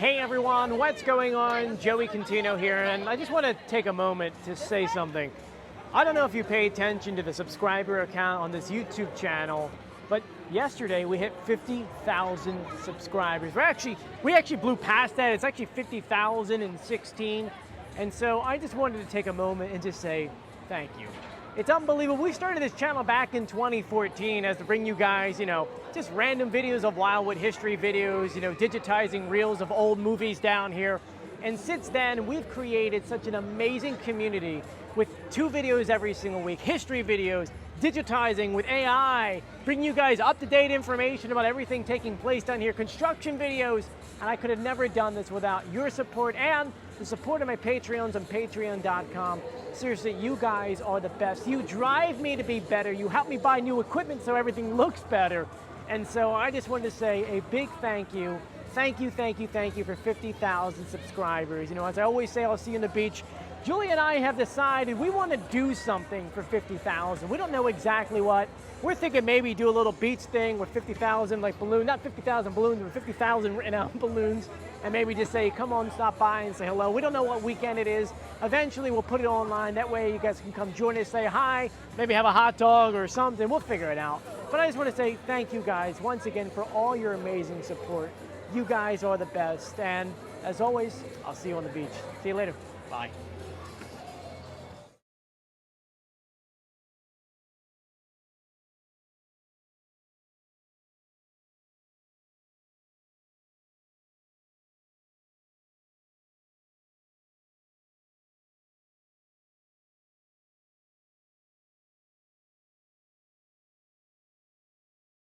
Hey everyone, what's going on? Joey Contino here, and I just want to take a moment to say something. I don't know if you pay attention to the subscriber account on this YouTube channel, but yesterday we hit 50,000 subscribers. We actually blew past that. It's actually 50,016, and so I just wanted to take a moment and just say thank you. It's unbelievable. We started this channel back in 2014 as to bring you guys, just random videos of Wildwood history videos, digitizing reels of old movies down here. And since then, we've created such an amazing community with 2 videos every single week, history videos, digitizing with AI, bringing you guys up-to-date information about everything taking place down here, construction videos, and I could have never done this without your support and the support of my Patreons on patreon.com. Seriously, you guys are the best. You drive me to be better. You help me buy new equipment so everything looks better. And so I just wanted to say a big thank you. Thank you for 50,000 subscribers. As I always say, I'll see you on the beach. Julie and I have decided we want to do something for 50,000. We don't know exactly what. We're thinking maybe do a little beach thing with 50,000 like balloons, not 50,000 balloons, but 50,000 written out balloons. And maybe just say, come on, stop by and say hello. We don't know what weekend it is. Eventually we'll put it online. That way you guys can come join us, say hi, maybe have a hot dog or something. We'll figure it out. But I just want to say thank you guys once again for all your amazing support. You guys are the best. And as always, I'll see you on the beach. See you later. Bye.